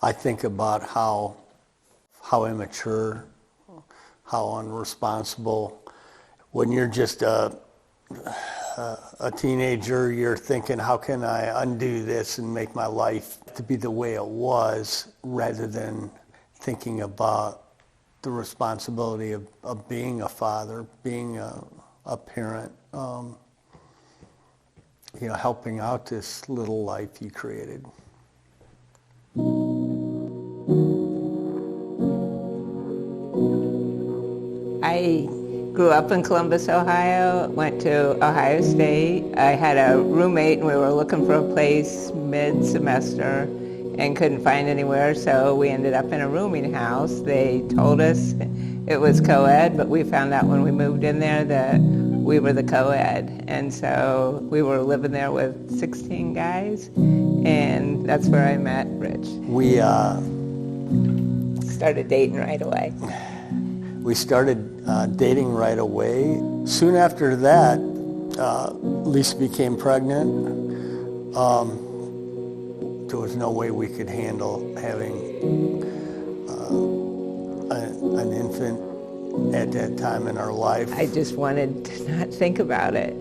I think about how immature, how unresponsible. When you're just a teenager, you're thinking, how can I undo this and make my life to be the way it was, rather than thinking about the responsibility of being a father, being a parent, helping out this little life you created. I grew up in Columbus, Ohio, went to Ohio State. I had a roommate and we were looking for a place mid-semester and couldn't find anywhere, so we ended up in a rooming house. They told us it was co-ed, but we found out when we moved in there that we were the co-ed. And so we were living there with 16 guys, and that's where I met Rich. We started dating right away. We started dating right away. Soon after that, Leesa became pregnant. There was no way we could handle having an infant at that time in our life. I just wanted to not think about it.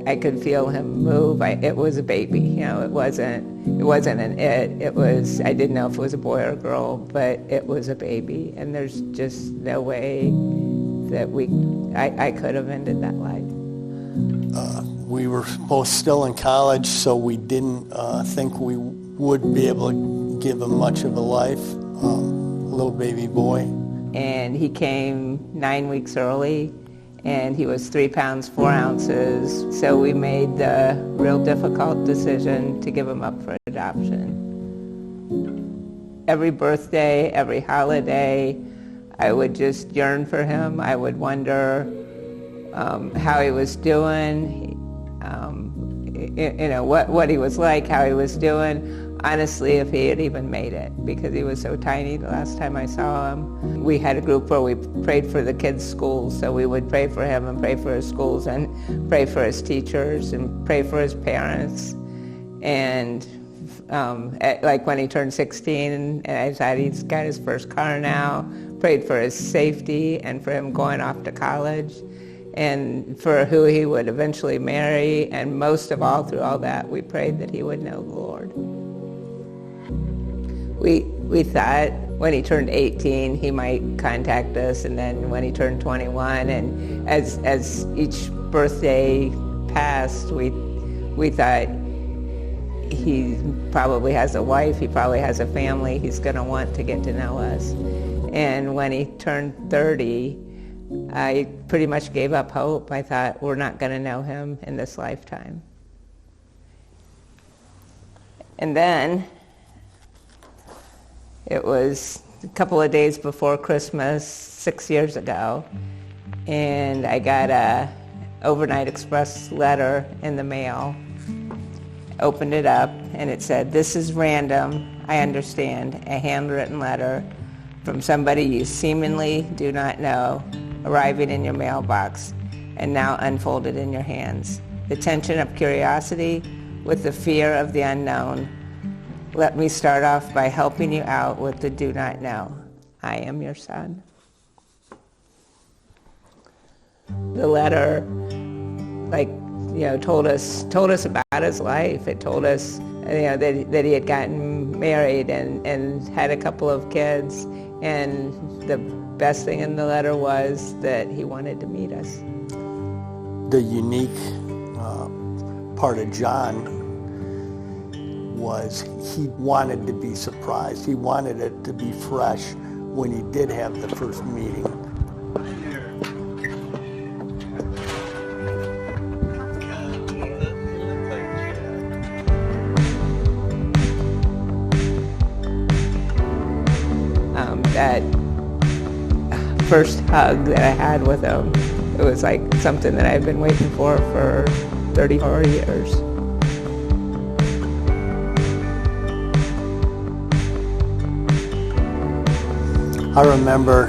I could feel him move. It was a baby, it wasn't an it. It was, I didn't know if it was a boy or a girl, but it was a baby, and there's just no way that I could have ended that life. We were both still in college, so we didn't think we would be able to give him much of a life, a little baby boy. And he came 9 weeks early, and he was 3 pounds 4 ounces. So we made the real difficult decision to give him up for adoption. Every birthday, every holiday, I would just yearn for him. I would wonder how he was doing, what he was like, how he was doing. Honestly, if he had even made it, because he was so tiny the last time I saw him. We had a group where we prayed for the kids' schools, so we would pray for him and pray for his schools and pray for his teachers and pray for his parents. And like when he turned 16, and I thought he's got his first car now, prayed for his safety and for him going off to college and for who he would eventually marry. And most of all, through all that, we prayed that he would know the Lord. We thought when he turned 18, he might contact us, and then when he turned 21, and as each birthday passed, we thought he probably has a wife, he probably has a family, he's going to want to get to know us. And when he turned 30, I pretty much gave up hope. I thought, we're not going to know him in this lifetime. And then it was a couple of days before Christmas, 6 years ago, and I got a overnight express letter in the mail. Opened it up, and it said, "This is random, I understand, a handwritten letter from somebody you seemingly do not know, arriving in your mailbox, and now unfolded in your hands. The tension of curiosity with the fear of the unknown. Let me start off by helping you out with the do not know. I am your son." The letter, told us about his life. It told us, that he had gotten married and had a couple of kids. And the best thing in the letter was that he wanted to meet us. The unique part of John was he wanted to be surprised. He wanted it to be fresh when he did have the first meeting. That first hug that I had with him, it was like something that I've been waiting for 34 years. I remember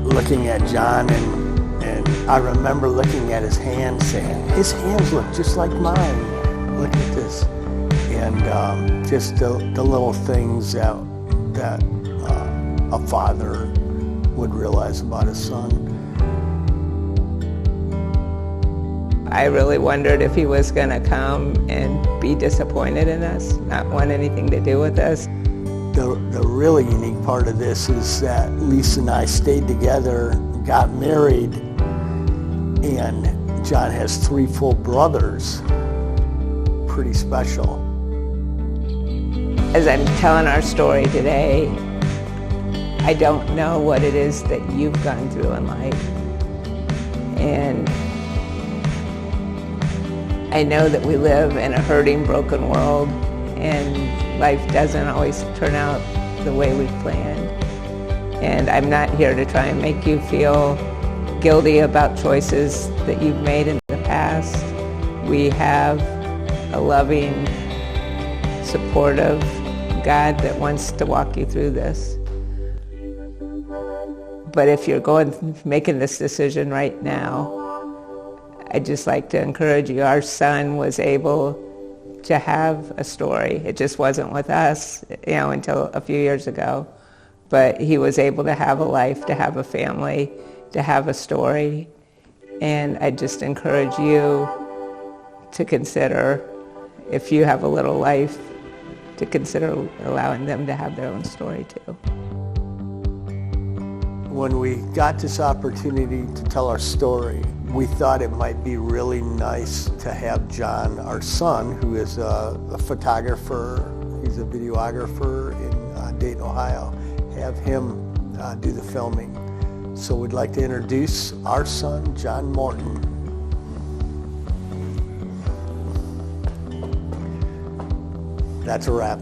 looking at John, and I remember looking at his hands saying, his hands look just like mine. Look at this. And just the little things that that a father would realize about his son. I really wondered if he was going to come and be disappointed in us, not want anything to do with us. The really unique part of this is that Leesa and I stayed together, got married, and John has 3 full brothers. Pretty special. As I'm telling our story today, I don't know what it is that you've gone through in life. And I know that we live in a hurting, broken world, and life doesn't always turn out the way we planned. And I'm not here to try and make you feel guilty about choices that you've made in the past. We have a loving, supportive God that wants to walk you through this. But if you're making this decision right now, I'd just like to encourage you. Our son was able to have a story. It just wasn't with us, until a few years ago. But he was able to have a life, to have a family, to have a story. And I just encourage you to consider, if you have a little life, to consider allowing them to have their own story too. When we got this opportunity to tell our story, we thought it might be really nice to have John, our son, who is a photographer, he's a videographer in Dayton, Ohio, have him do the filming. So we'd like to introduce our son, John Morton. That's a wrap.